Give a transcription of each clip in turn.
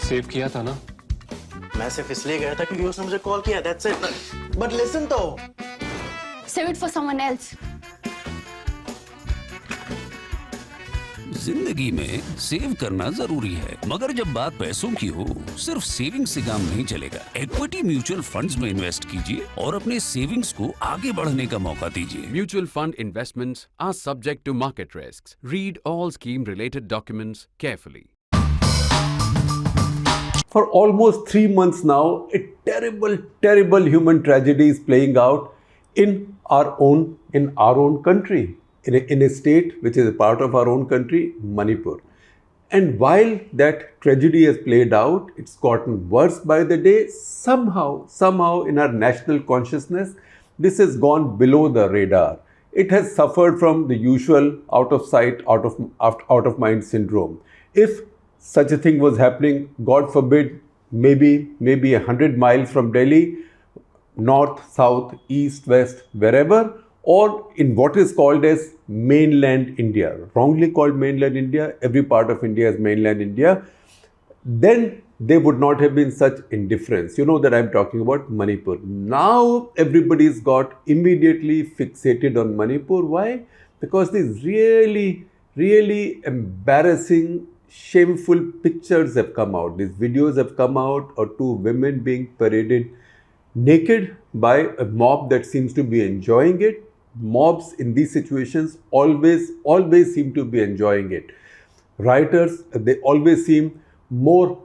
Save किया था ना? मैं सिर्फ इसलिए गया था क्योंकि उसने मुझे कॉल किया, that's it. But listen तो. Save it for someone else. जिंदगी में सेव करना जरूरी है, मगर जब बात पैसों की हो, सिर्फ सेविंग से काम नहीं चलेगा। इक्विटी म्यूचुअल फंड्स में इन्वेस्ट कीजिए और अपने सेविंग्स को आगे बढ़ने का मौका दीजिए। Mutual fund investments are subject to market risks. Read all scheme-related documents carefully. For almost 3 months now, a terrible human tragedy is playing out in our own country. In a state which is a part of our own country, Manipur. And while that tragedy has played out, it's gotten worse by the day. Somehow in our national consciousness, this has gone below the radar. It has suffered from the usual out of sight, out of mind syndrome. If such a thing was happening, God forbid, maybe 100 miles from Delhi, north, south, east, west, wherever, or in what is called as mainland India, wrongly called mainland India, every part of India is mainland India, then there would not have been such indifference. You know that I'm talking about Manipur. Now everybody's got immediately fixated on Manipur. Why? Because these really embarrassing, shameful pictures have come out. These videos have come out of two women being paraded naked by a mob that seems to be enjoying it. Mobs in these situations always seem to be enjoying it. Rioters, they always seem more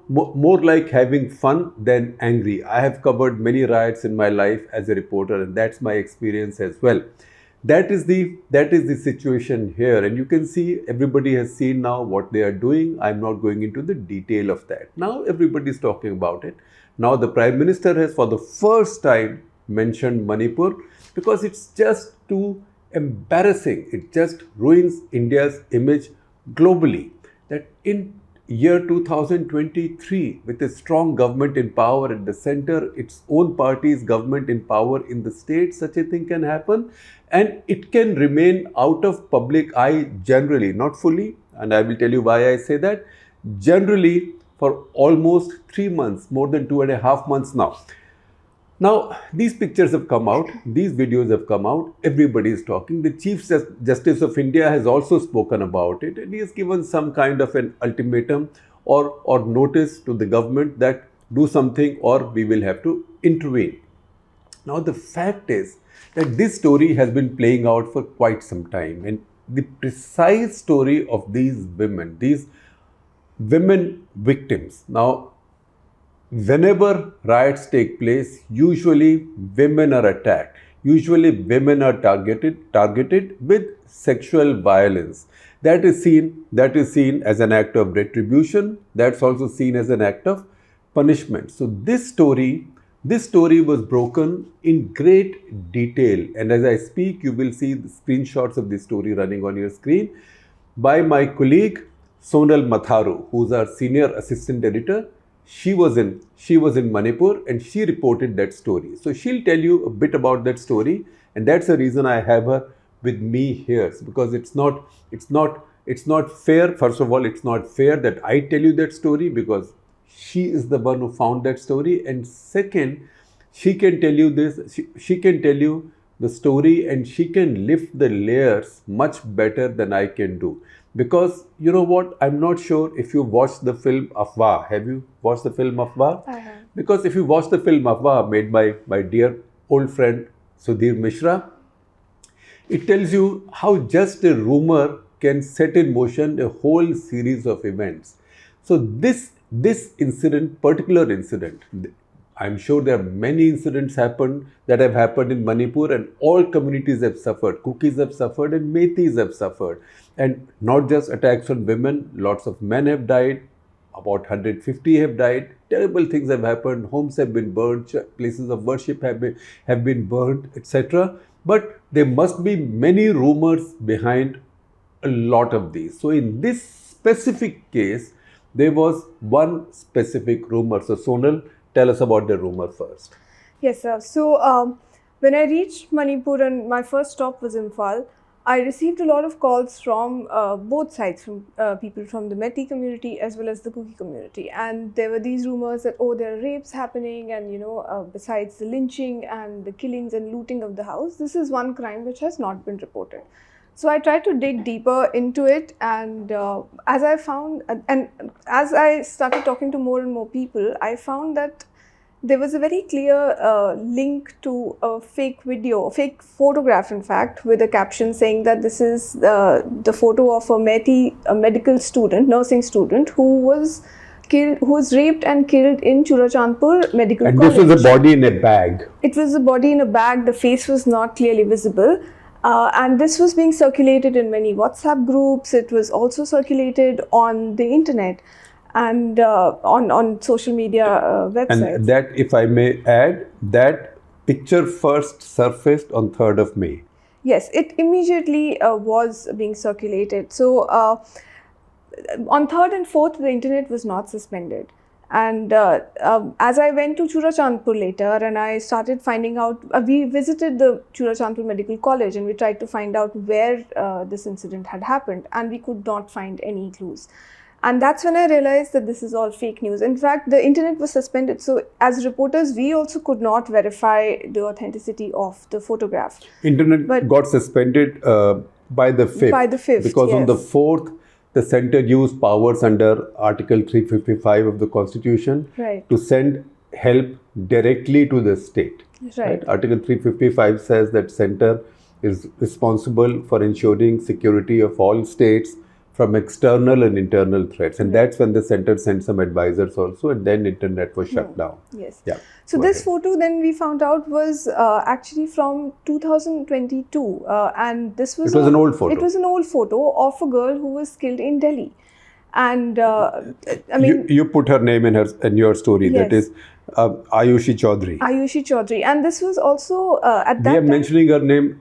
like having fun than angry. I have covered many riots in my life as a reporter, and that's my experience as well. That is the situation here, and you can see everybody has seen now what they are doing. I'm not going into the detail of that. Now everybody is talking about it. Now the Prime Minister has for the first time mentioned Manipur because it's just too embarrassing. It just ruins India's image globally. That in year 2023, with a strong government in power at the center, its own party's government in power in the state, such a thing can happen, and it can remain out of public eye generally, not fully, and I will tell you why I say that. Generally, for almost 3 months, more than 2.5 months now. Now, these pictures have come out, these videos have come out, everybody is talking. The Chief Justice of India has also spoken about it, and he has given some kind of an ultimatum or notice to the government that do something or we will have to intervene. Now, the fact is that this story has been playing out for quite some time, and the precise story of these women victims. Now, whenever riots take place, usually women are attacked. Usually women are targeted with sexual violence. That is seen as an act of retribution. That's also seen as an act of punishment. So this story was broken in great detail. And as I speak, you will see the screenshots of this story running on your screen by my colleague Sonal Matharu, who's our senior assistant editor. She was in Manipur and she reported that story. So she'll tell you a bit about that story, and that's the reason I have her with me here, because it's not fair. First of all, it's not fair that I tell you that story because she is the one who found that story, and second, she can tell you this. She can tell you the story and she can lift the layers much better than I can do. Because you know what, I'm not sure if you watched the film Afwah. Have you watched the film Afwah? I have. Because if you watch the film Afwah, made by my dear old friend Sudhir Mishra, it tells you how just a rumor can set in motion a whole series of events. So this particular incident, I'm sure there are many incidents that have happened in Manipur, and all communities have suffered. Kukis have suffered and Meiteis have suffered. And not just attacks on women, lots of men have died, about 150 have died, terrible things have happened, homes have been burned, places of worship have been burned, etc. But there must be many rumors behind a lot of these. So in this specific case, there was one specific rumor. So Sonal, tell us about the rumor first. Yes, sir. So when I reached Manipur and my first stop was Imphal, I received a lot of calls from both sides, from people from the Metis community as well as the Kuki community. And there were these rumors that, oh, there are rapes happening, and, besides the lynching and the killings and looting of the house, this is one crime which has not been reported. So I tried to dig deeper into it, and as I found, and as I started talking to more and more people, I found that there was a very clear link to a fake video, a fake photograph in fact, with a caption saying that this is the photo of a Metis, a medical student, nursing student, who was killed, who was raped and killed in Churachandpur Medical College. And this was a body in a bag. It was a body in a bag, the face was not clearly visible. And this was being circulated in many WhatsApp groups. It was also circulated on the internet and on social media websites. And that, if I may add, that picture first surfaced on 3rd of May. Yes, it immediately was being circulated. So on 3rd and 4th, the internet was not suspended. And as I went to Churachandpur later and I started finding out, we visited the Churachandpur Medical College and we tried to find out where this incident had happened, and we could not find any clues. And that's when I realized that this is all fake news. In fact, the internet was suspended. So as reporters, we also could not verify the authenticity of the photograph. Internet got suspended by the 5th. By the 5th, because yes. on the 4th, the center used powers under Article 355 of the Constitution to send help directly to the state. Right. Article 355 says that center is responsible for ensuring security of all states from external and internal threats. And that's when the center sent some advisors also, and then internet was shut down. Yes. Yeah. So this photo then we found out was actually from 2022, and this was... It was an old photo. It was an old photo of a girl who was killed in Delhi. And I mean... You put her name in your story, yes. That is Ayushi Chaudhary. Ayushi Chaudhary. And this was also at that time... We are mentioning her name...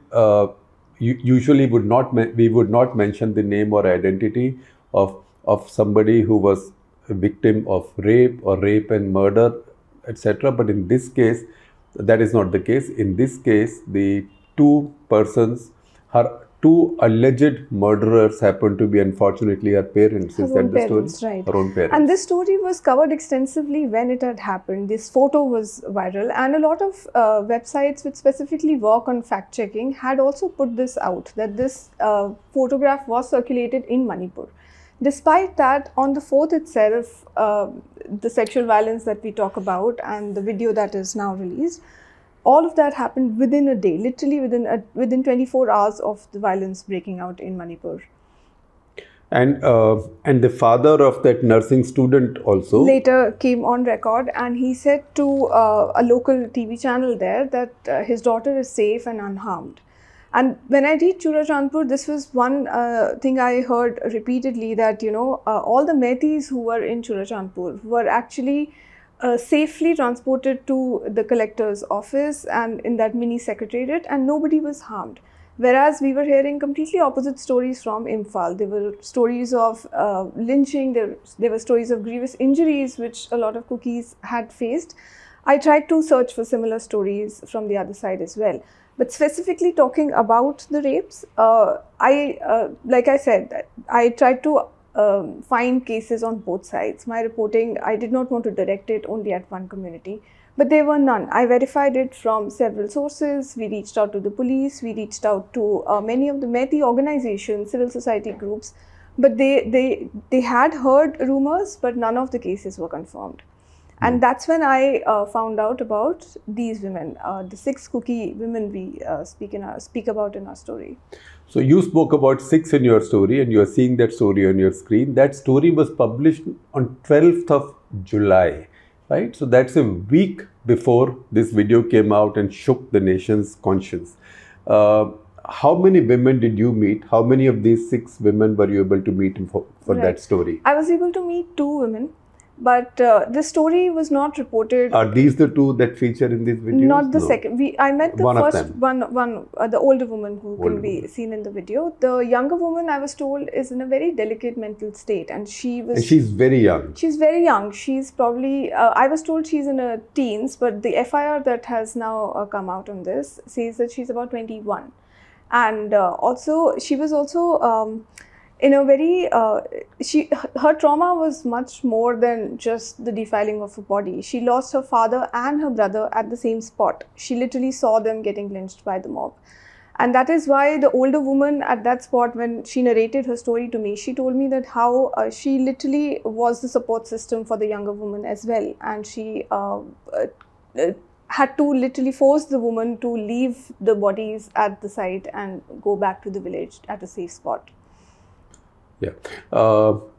usually we would not mention the name or identity of somebody who was a victim of rape or rape and murder, etc. But in this case, that is not the case. In this case, the two persons, her two alleged murderers, happen to be, unfortunately, her parents. Is that the story? Right. Her own parents. And this story was covered extensively when it had happened. This photo was viral, and a lot of websites which specifically work on fact checking had also put this out, that this photograph was circulated in Manipur. Despite that, on the 4th itself, the sexual violence that we talk about and the video that is now released, all of that happened within a day, literally within 24 hours of the violence breaking out in Manipur. And the father of that nursing student also later came on record, and he said to a local TV channel there that his daughter is safe and unharmed. And when I read Churachandpur, this was one thing I heard repeatedly, that all the Metis who were in Churachandpur were actually safely transported to the collector's office and in that mini secretariat, and nobody was harmed. Whereas we were hearing completely opposite stories from Imphal. There were stories of lynching, there were stories of grievous injuries which a lot of Kukis had faced. I tried to search for similar stories from the other side as well. But specifically talking about the rapes, like I said, I tried to find cases on both sides. My reporting, I did not want to direct it only at one community, but there were none. I verified it from several sources. We reached out to the police, we reached out to many of the Metis organizations, civil society groups, but they had heard rumors, but none of the cases were confirmed. And that's when I found out about these women, the 6 Kuki women we speak about in our story. So you spoke about 6 in your story, and you are seeing that story on your screen. That story was published on 12th of July, right? So that's a week before this video came out and shook the nation's conscience. How many women did you meet? How many of these 6 women were you able to meet for that story? I was able to meet 2 women. But the story was not reported. Are these the 2 that feature in these videos? Not the second. I met the first one, the older woman who can be seen in the video. The younger woman, I was told, is in a very delicate mental state, and she's very young. She's very young. She's probably, I was told she's in her teens, but the FIR that has now come out on this says that she's about 21. And also, she was also in a very, her trauma was much more than just the defiling of her body. She lost her father and her brother at the same spot. She literally saw them getting lynched by the mob. And that is why the older woman at that spot, when she narrated her story to me, she told me that how she literally was the support system for the younger woman as well. And she had to literally force the woman to leave the bodies at the site and go back to the village at a safe spot. Yeah. So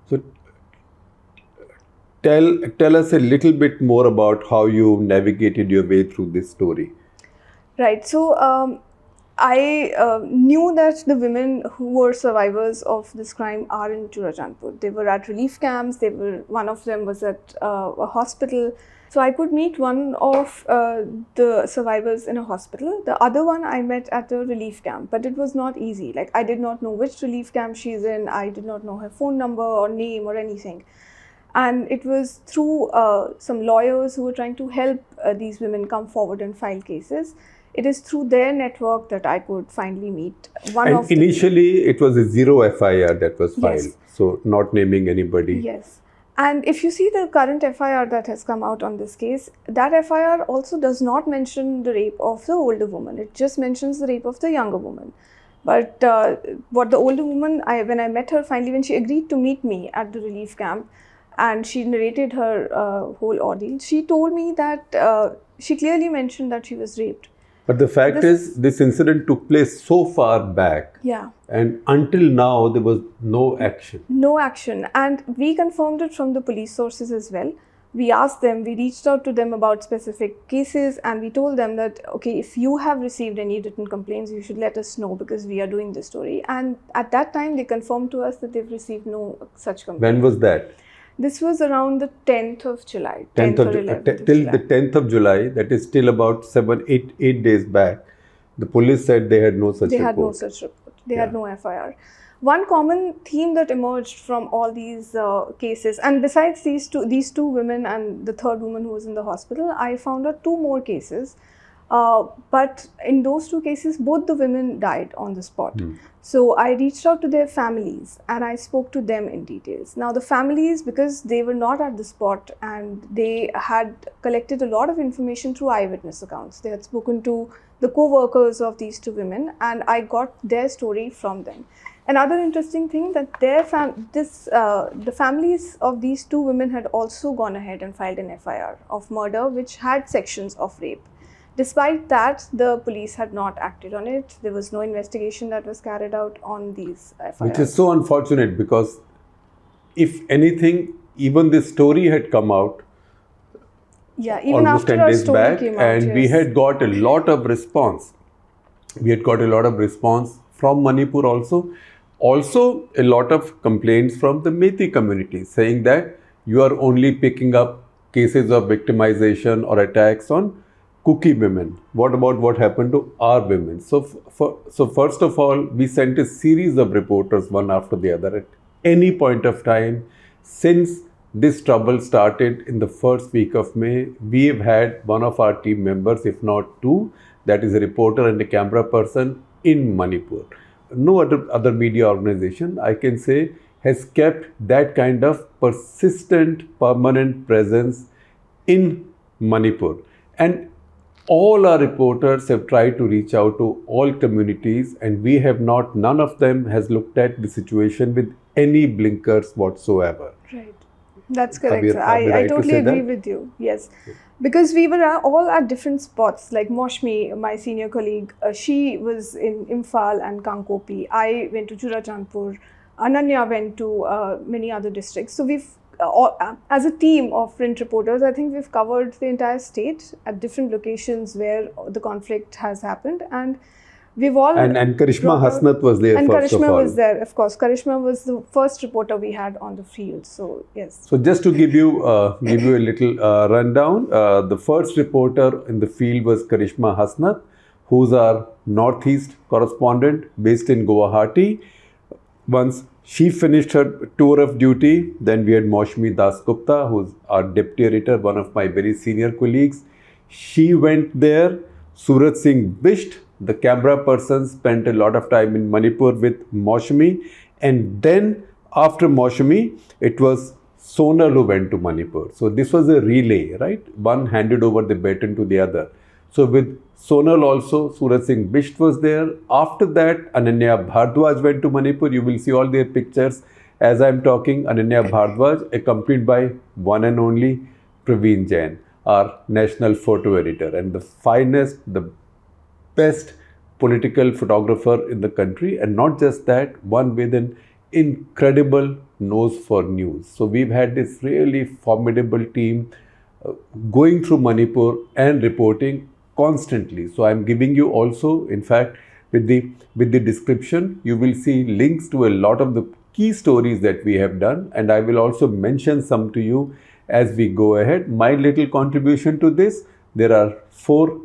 tell us a little bit more about how you navigated your way through this story. Right. So I knew that the women who were survivors of this crime are in Churachandpur. They were at relief camps. One of them was at a hospital. So I could meet one of the survivors in a hospital. The other one I met at a relief camp, but it was not easy. Like, I did not know which relief camp she's in. I did not know her phone number or name or anything. And it was through some lawyers who were trying to help these women come forward and file cases. It is through their network that I could finally meet one and of them. Initially, it was a 0 FIR that was filed. Yes. So not naming anybody. Yes. And if you see the current FIR that has come out on this case, that FIR also does not mention the rape of the older woman. It just mentions the rape of the younger woman. But what the older woman, when I met her finally, when she agreed to meet me at the relief camp and she narrated her whole ordeal, she told me that she clearly mentioned that she was raped. But the fact is, this incident took place so far back. Yeah. And until now, there was no action. No action. And we confirmed it from the police sources as well. We asked them, we reached out to them about specific cases, and we told them that, okay, if you have received any written complaints, you should let us know because we are doing this story. And at that time, they confirmed to us that they've received no such complaints. When was that? This was around the 10th of July. Till the 10th of July, that is still about 8 days back. The police said they had no such report. They had no such report. They had no FIR. One common theme that emerged from all these cases, and besides these two women and the third woman who was in the hospital, I found out 2 more cases. But in those 2 cases, both the women died on the spot. So I reached out to their families and I spoke to them in details. Now the families, because they were not at the spot and they had collected a lot of information through eyewitness accounts. They had spoken to the co-workers of these 2 women and I got their story from them. Another interesting thing that the families of these 2 women had also gone ahead and filed an FIR of murder which had sections of rape. Despite that, the police had not acted on it. There was no investigation that was carried out on these FIRs. Which is so unfortunate because if anything, even this story had come out even almost after 10 our days story back came out, and we had got a lot of response. We had got a lot of response from Manipur also. Also, a lot of complaints from the Methi community saying that you are only picking up cases of victimization or attacks on Kuki women. What about what happened to our women? So first of all, we sent a series of reporters one after the other at any point of time. Since this trouble started in the first week of May, we have had one of our team members, if not 2, that is a reporter and a camera person in Manipur. No other media organization, I can say, has kept that kind of persistent, permanent presence in Manipur. And all our reporters have tried to reach out to all communities and we have not, none of them has looked at the situation with any blinkers whatsoever. Right. That's correct. I totally agree with you. Yes. Because we were all at different spots. Like Moshmi, my senior colleague, she was in Imphal and Kankopi. I went to Churachandpur. Ananya went to many other districts. So we've as a team of print reporters, I think we've covered the entire state at different locations where the conflict has happened, and we've all and Karishma Hasnath was there. And first Karishma of all. was there, of course. Karishma was the first reporter we had on the field. So yes. So just to give you a little rundown, the first reporter in the field was Karishma Hasnath, who's our Northeast correspondent based in Guwahati. Once she finished her tour of duty, then we had Moshmi Das Gupta, who's our deputy editor, one of my very senior colleagues. She went there. Surat Singh Bisht, The camera person spent a lot of time in Manipur with Maushami, and then after Maushami, it was Sonal who went to Manipur. So this was a relay, right? One handed over the baton to the other. So with Sonal also, Suraj Singh Bisht was there. After that, Ananya Bhardwaj went to Manipur. You will see all their pictures as I am talking. Ananya Bhardwaj, accompanied by one and only Praveen Jain, our national photo editor and the finest, the best political photographer in the country. And not just that, one with an incredible nose for news. So we've had this really formidable team going through Manipur and reporting constantly. So I'm giving you also, in fact, with the description, you will see links to a lot of the key stories that we have done, and I will also mention some to you as we go ahead. My little contribution to this, there are four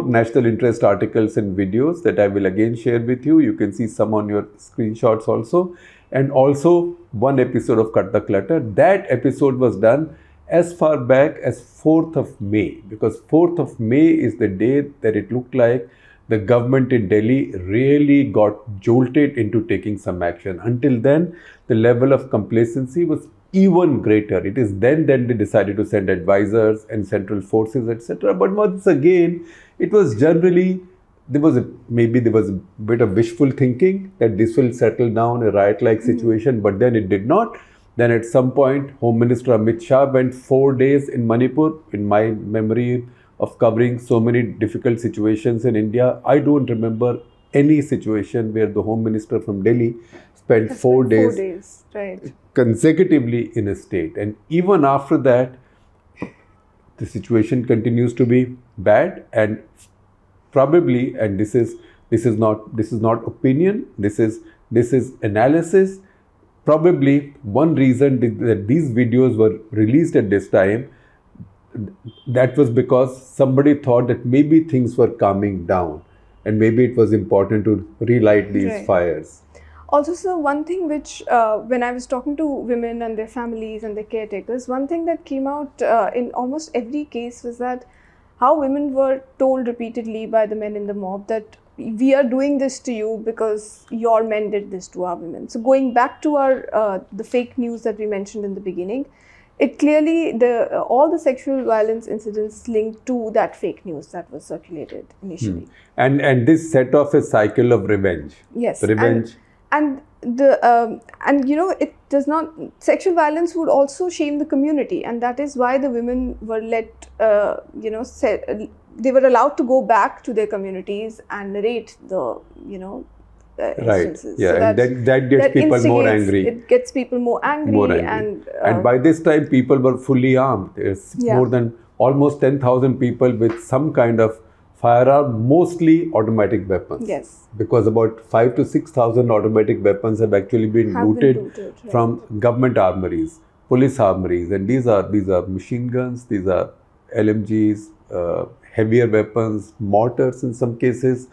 national interest articles and videos that I will again share with you. You can see some on your screenshots also. And also one episode of Cut The Clutter. That episode was done as far back as 4th of May, because 4th of May is the day that it looked like the government in Delhi really got jolted into taking some action. Until then, the level of complacency was even greater. It is then they decided to send advisors and central forces, etc. But once again, it was generally, there was a bit of wishful thinking that this will settle down a riot-like situation, but then it did not. Then at some point, Home Minister Amit Shah went 4 days in Manipur. In my memory of covering so many difficult situations in India, I don't remember any situation where the Home Minister from Delhi spent 4 days right, consecutively in a state. And even after that, the situation continues to be bad, and probably, and this is not opinion, this is analysis. Probably one reason that these videos were released at this time, that was because somebody thought that maybe things were calming down and maybe it was important to relight these fires. Also, sir, one thing which, when I was talking to women and their families and their caretakers, one thing that came out in almost every case was that how women were told repeatedly by the men in the mob that we are doing this to you because your men did this to our women. So going back to our the fake news that we mentioned in the beginning, it clearly, all the sexual violence incidents linked to that fake news that was circulated initially. And this set off a cycle of revenge. Yes. Revenge. And you know, it does not, sexual violence would also shame the community, and that is why the women were let, you know, they were allowed to go back to their communities and narrate the, you know, instances. Yeah, so and that gets people more angry. It gets people more angry. And by this time, people were fully armed. There's more than almost 10,000 people with some kind of firearm, mostly automatic weapons. Yes. Because about 5,000 to 6,000 automatic weapons have actually been looted from government armories, police armories, and these are machine guns, these are LMGs, heavier weapons, mortars in some cases,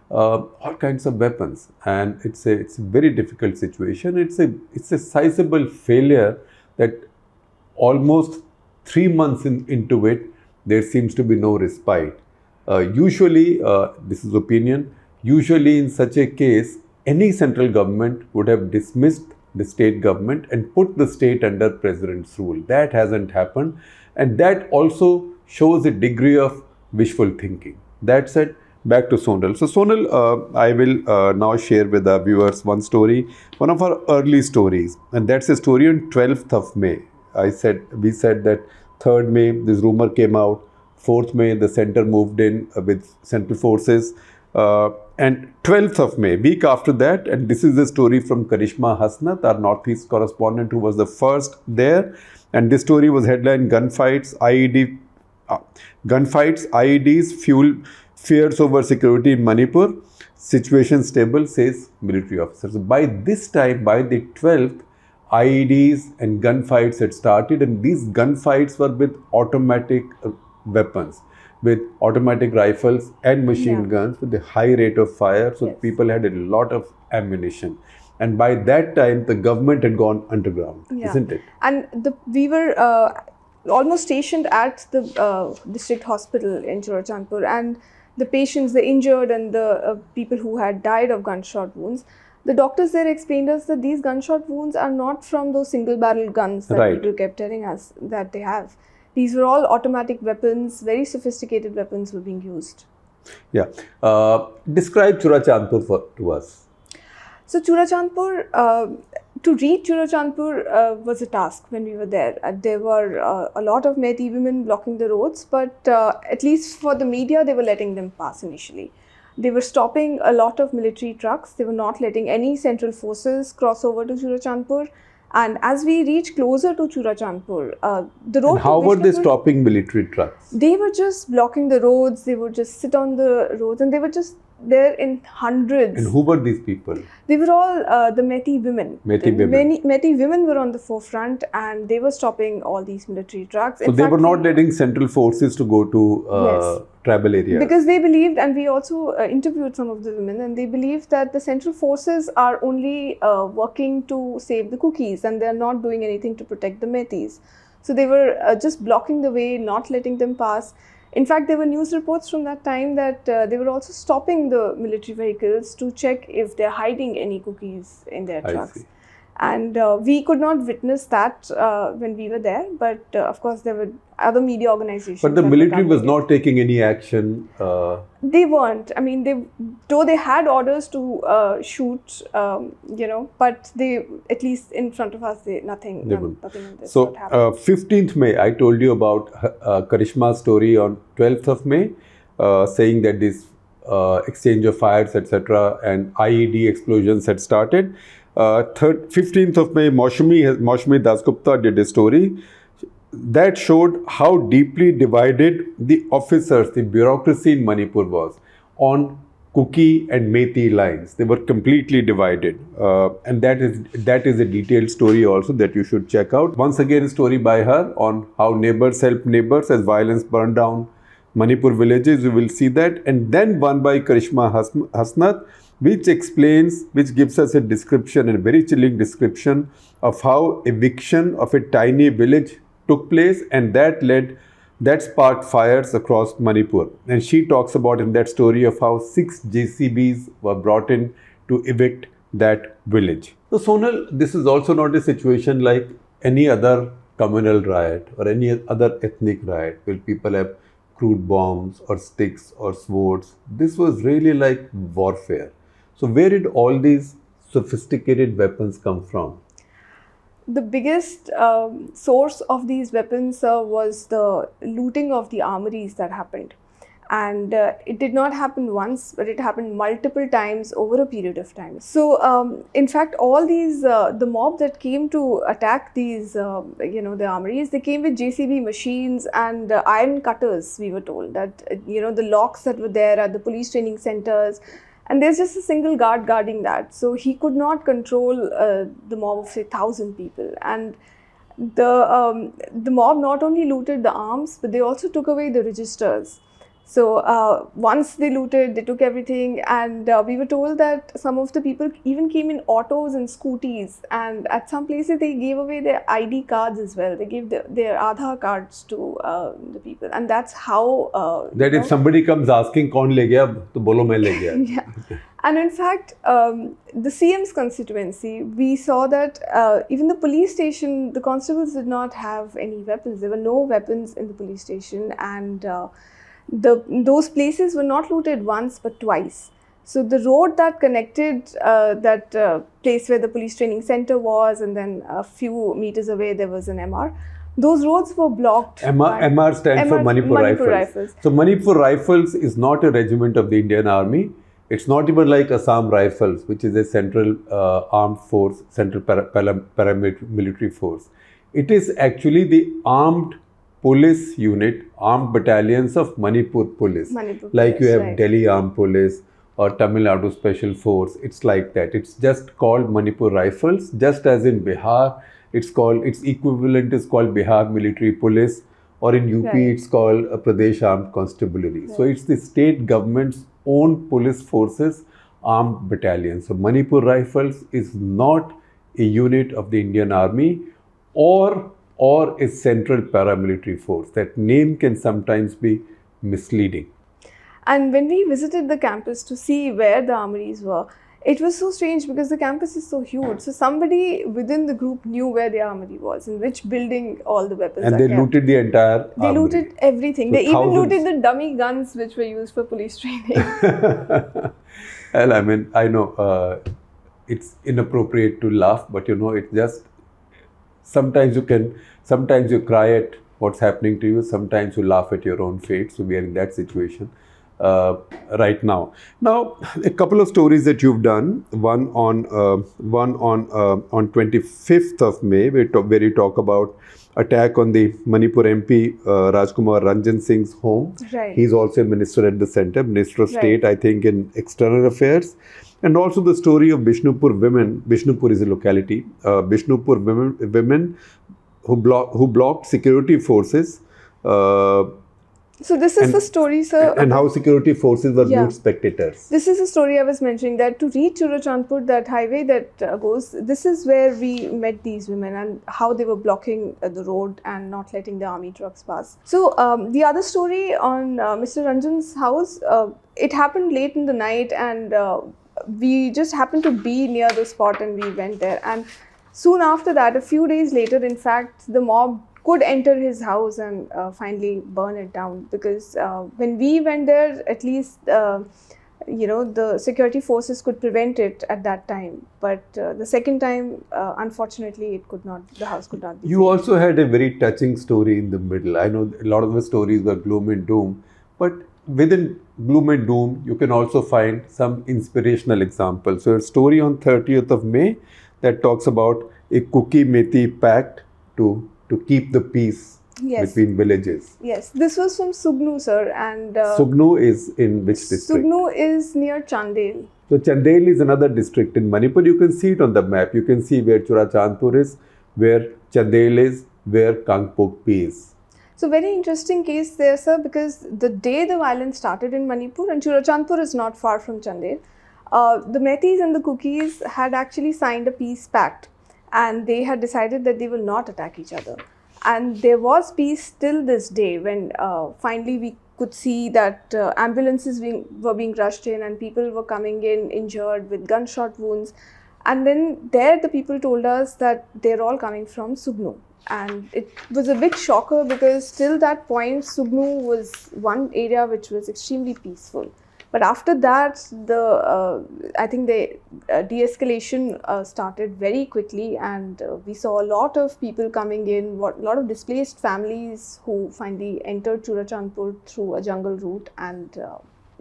all kinds of weapons. And it's a very difficult situation. It's a sizable failure that almost 3 months into it, there seems to be no respite. Usually, this is opinion, usually in such a case, any central government would have dismissed the state government and put the state under president's rule. That hasn't happened, and that also shows a degree of wishful thinking. That said, back to Sonal. So Sonal, I will now share with our viewers one story, one of our early stories, and that's a story on 12th of May. We said that 3rd May, this rumor came out. 4th May, the center moved in with central forces. And 12th of May, week after that, and this is the story from Karishma Hasnath, our Northeast correspondent, who was the first there. And this story was headline, Gunfights, IEDs fuel fears over security in Manipur. Situation stable, says military officers. So by this time, by the 12th, IEDs and gunfights had started, and these gunfights were with automatic weapons, with automatic rifles and machine guns with a high rate of fire. So people had a lot of ammunition. And by that time, the government had gone underground, isn't it? And we were almost stationed at the district hospital in Churachandpur, and the patients, the injured, and the people who had died of gunshot wounds. The doctors there explained us that these gunshot wounds are not from those single-barrel guns that Right. people kept telling us that they have. These were all automatic weapons, very sophisticated weapons were being used. Yeah. Describe Churachandpur to us. So Churachandpur, to reach Churachandpur was a task when we were there. There were a lot of Meitei women blocking the roads, but at least for the media, they were letting them pass initially. They were stopping a lot of military trucks. They were not letting any central forces cross over to Churachandpur. And as we reached closer to Churachandpur, the road. And how to were they Vishnupur, stopping military trucks? They were just blocking the roads. They would just sit on the roads, and they were just there in hundreds. And who were these people? They were all the Meitei women. Meitei women. Many Meitei women were on the forefront, and they were stopping all these military trucks. So they were not letting central forces to go to Yes. tribal areas. Because they believed, and we also interviewed some of the women, and they believed that the central forces are only working to save the cookies, and they are not doing anything to protect the Meiteis. So they were just blocking the way, not letting them pass. In fact, there were news reports from that time that they were also stopping the military vehicles to check if they're hiding any cookies in their I trucks. see. And we could not witness that when we were there, but of course there were other media organizations. But the that were military was covering it. not taking any action. They weren't. I mean, though they had orders to shoot, but they, at least in front of us, nothing of this So, would happen. 15th May, I told you about Karishma's story on 12th of May, saying that this exchange of fires, etc., and IED explosions had started. 15th of May, Maushami Dasgupta did a story that showed how deeply divided the officers, the bureaucracy in Manipur was on Kuki and Meitei lines. They were completely divided, and that is a detailed story also that you should check out. Once again, a story by her on how neighbors help neighbors as violence burned down Manipur villages. You will see that, and then one by Karishma Hasnath, which gives us a description, a very chilling description of how eviction of a tiny village took place, and that sparked fires across Manipur. And she talks about in that story of how 6 JCBs were brought in to evict that village. So Sonal, this is also not a situation like any other communal riot or any other ethnic riot where people have crude bombs or sticks or swords. This was really like warfare. So where did all these sophisticated weapons come from? The biggest source of these weapons was the looting of the armories that happened. And it did not happen once, but it happened multiple times over a period of time. So, in fact, all these, the mob that came to attack these, the armories, they came with JCB machines and iron cutters, we were told. That, the locks that were there at the police training centers, and there's just a single guard guarding that. So he could not control the mob of, say, 1,000 people. And the mob not only looted the arms, but they also took away the registers. So once they looted, they took everything, and we were told that some of the people even came in autos and scooties, and at some places they gave away their ID cards as well. They gave their Aadhaar cards to the people, and that's how... that if somebody comes asking, "Kaun le gaya?" to bolo main le gaya. Yeah. And in fact, the CM's constituency, we saw that even the police station, the constables did not have any weapons. There were no weapons in the police station, and those places were not looted once but twice. So the road that connected that place where the police training center was, and then a few meters away there was an MR, those roads were blocked. MR stands for Manipur Rifles. So Manipur Rifles is not a regiment of the Indian Army. It's not even like Assam Rifles, which is a central armed force, central paramilitary force. It is actually the armed police unit, armed battalions of Manipur police. Like you have right. Delhi Armed Police or Tamil Nadu Special Force. It's like that. It's just called Manipur Rifles, just as in Bihar, its equivalent is called Bihar Military Police, or in UP Right. it's called Pradesh Armed Constabulary. So it's the state government's own police forces armed battalions. So Manipur Rifles is not a unit of the Indian Army or a central paramilitary force. That name can sometimes be misleading. And when we visited the campus to see where the armories were, it was so strange because the campus is so huge. So somebody within the group knew where the armory was, in which building all the weapons And are they kept. looted the entire They armory. looted everything. So they even thousands. looted the dummy guns which were used for police training. Well, I mean, I know it's inappropriate to laugh, but it's just sometimes you cry at what's happening to you, sometimes you laugh at your own fate. So we are in that situation right now. Now, a couple of stories that you've done. One on 25th of May, where you talk about attack on the Manipur MP Rajkumar Ranjan Singh's home. Right. He's also a minister at the center, Minister of Right. State, I think, in External Affairs. And also the story of Bishnupur women. Bishnupur is a locality. Bishnupur women who blocked security forces. So this is the story, sir. And how security forces were Yeah. mute spectators. This is the story I was mentioning, that to reach Churachandpur, that highway that goes, this is where we met these women and how they were blocking the road and not letting the army trucks pass. So the other story on Mr. Ranjan's house, it happened late in the night, and we just happened to be near the spot and we went there. And soon after that, a few days later, in fact, the mob could enter his house and finally burn it down, because when we went there, at least the security forces could prevent it at that time. But the second time, unfortunately, the house could not be You saved. also had a very touching story in the middle. I know a lot of the stories were gloom and doom, but within gloom and doom, you can also find some inspirational examples. So a story on 30th of May that talks about a cookie methi pact to keep the peace Yes. between villages. Yes, this was from Sugnu, sir, and Sugnu is in which district? Sugnu is near Chandel. So Chandel is another district in Manipur. You can see it on the map. You can see where Churachandpur is, where Chandel is, where Kangpokpi is. So very interesting case there, sir, because the day the violence started in Manipur, and Churachandpur is not far from Chandel, the Metis and the Cookies had actually signed a peace pact, and they had decided that they will not attack each other. And there was peace till this day, when finally we could see that ambulances were being rushed in and people were coming in injured with gunshot wounds. And then there the people told us that they're all coming from Sugnu. And it was a big shocker, because till that point Sugnu was one area which was extremely peaceful. But after that, I think the de-escalation started very quickly, and we saw a lot of people coming in, a lot of displaced families who finally entered Churachandpur through a jungle route, and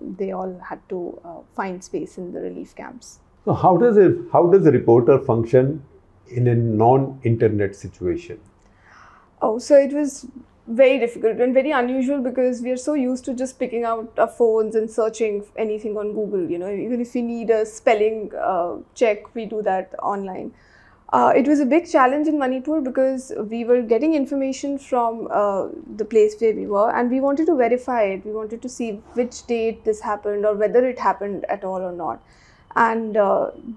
they all had to find space in the relief camps. So how does a reporter function in a non-internet situation? Oh, so it was very difficult and very unusual, because we are so used to just picking out our phones and searching anything on Google. Even if we need a spelling check, we do that online. It was a big challenge in Manipur, because we were getting information from the place where we were, and we wanted to verify it. We wanted to see which date this happened or whether it happened at all or not. And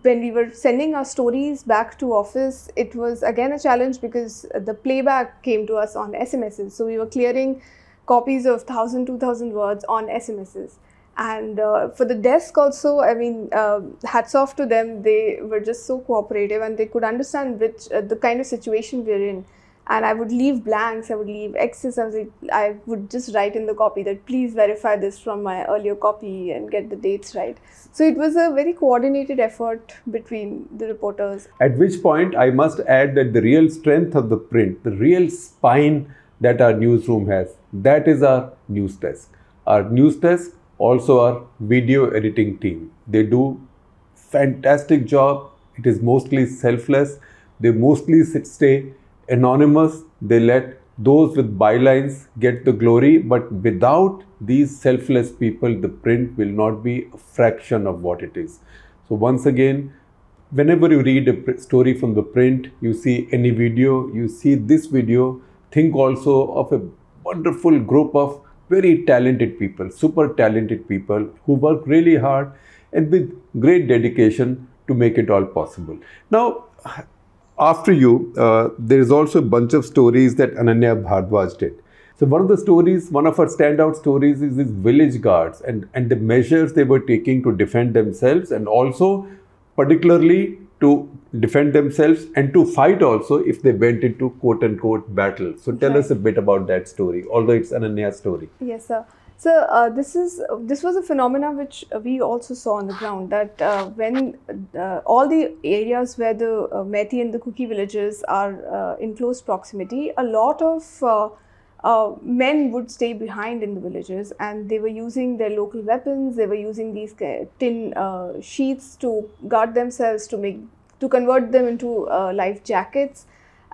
when we were sending our stories back to office, it was again a challenge, because the playback came to us on SMSs. So we were clearing copies of 1,000, 2,000 words on SMSs. And for the desk also, I mean, hats off to them. They were just so cooperative, and they could understand the kind of situation we're in. And I would leave blanks, I would leave X's, I would just write in the copy that please verify this from my earlier copy and get the dates right. So it was a very coordinated effort between the reporters. At which point, I must add that the real strength of the print, the real spine that our newsroom has, that is our news desk. Our news desk, also our video editing team. They do fantastic job. It is mostly selfless. They mostly stay anonymous. They let those with bylines get the glory, but without these selfless people, the print will not be a fraction of what it is. So once again, whenever you read a story from the print, you see any video, you see this video, think also of a wonderful group of very talented people, super talented people who work really hard and with great dedication to make it all possible. Now, after you, there is also a bunch of stories that Ananya Bhardwaj did. So one of our standout stories is these village guards and the measures they were taking to defend themselves, and also particularly to defend themselves and to fight also if they went into quote-unquote battle. So tell us a bit about that story, although it's Ananya's story. Yes, sir. So this was a phenomena which we also saw on the ground, that when all the areas where the Methi and the Kuki villages are in close proximity, a lot of men would stay behind in the villages, and they were using their local weapons. They were using these tin sheets to guard themselves, to convert them into life jackets.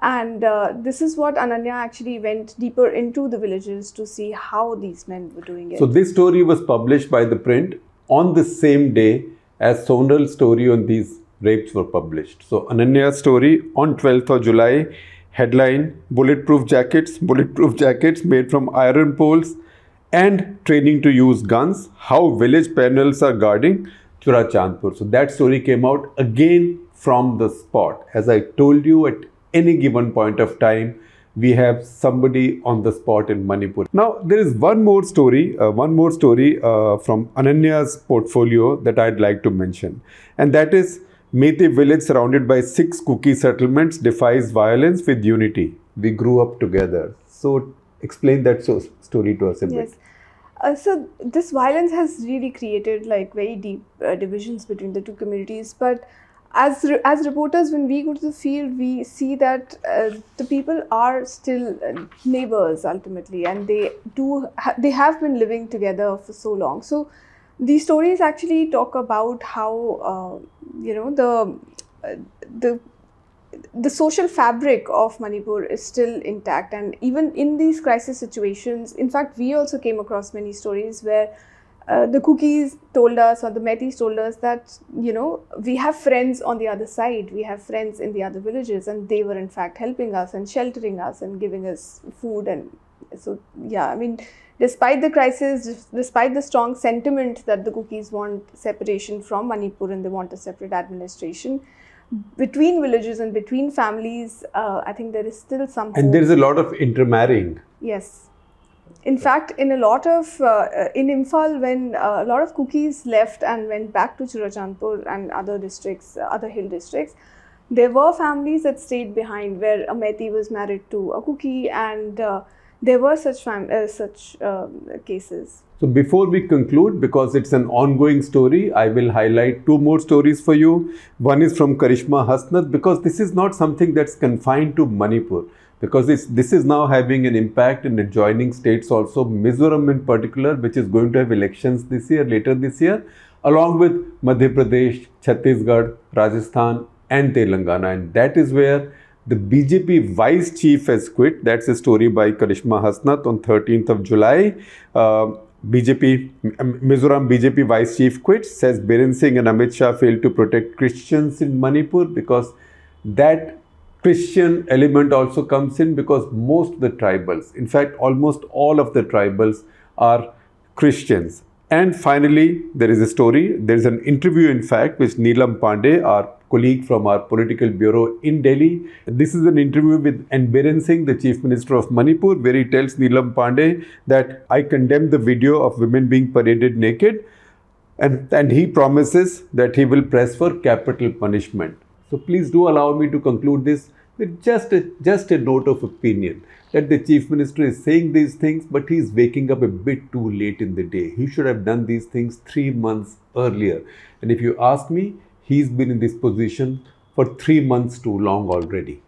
And this is what Ananya actually went deeper into the villages to see how these men were doing it. So this story was published by ThePrint on the same day as Sonal's story on these rapes were published. So Ananya's story on 12th of July, headline, bulletproof jackets made from iron poles and training to use guns, how village panels are guarding Churachandpur. So that story came out again from the spot. As I told you, at any given point of time, we have somebody on the spot in Manipur. Now, there is one more story from Ananya's portfolio that I'd like to mention. And that is, Methi village surrounded by 6 Kuki settlements defies violence with unity. We grew up together. So, explain that story to us a bit. Yes. So, this violence has really created like very deep divisions between the two communities. But as reporters, when we go to the field, we see that the people are still neighbors ultimately, and they have been living together for so long. So these stories actually talk about how the social fabric of Manipur is still intact, and even in these crisis situations, in fact, we also came across many stories where the Kukis told us, or the Methis told us, that we have friends on the other side, we have friends in the other villages, and they were in fact helping us and sheltering us and giving us food. And so despite the crisis, despite the strong sentiment that the Kukis want separation from Manipur and they want a separate administration, between villages and between families, I think there is still some and hope. there is a lot of intermarrying. Yes. In fact, in Imphal, when a lot of Kukis left and went back to Churachandpur and other districts, other hill districts, there were families that stayed behind where a Methi was married to a Kuki, and there were such cases. So before we conclude, because it's an ongoing story, I will highlight 2 more stories for you. One is from Karishma Hasnath, because this is not something that's confined to Manipur, because this is now having an impact in adjoining states also, Mizoram in particular, which is going to have elections later this year, along with Madhya Pradesh, Chhattisgarh, Rajasthan and Telangana. And that is where the BJP vice chief has quit. That's a story by Karishma Hasnath on 13th of July. Mizoram BJP vice chief quits, says Biren Singh and Amit Shah failed to protect Christians in Manipur, because that Christian element also comes in, because most of the tribals, in fact almost all of the tribals, are Christians. And finally, there is an interview in fact with Neelam Pandey, our colleague from our political bureau in Delhi. This is an interview with Biren Singh, the Chief Minister of Manipur, where he tells Neelam Pandey that I condemn the video of women being paraded naked, and he promises that he will press for capital punishment. So please do allow me to conclude this with just a note of opinion, that the Chief Minister is saying these things, but he is waking up a bit too late in the day. He should have done these things 3 months earlier. And if you ask me, he's been in this position for 3 months too long already.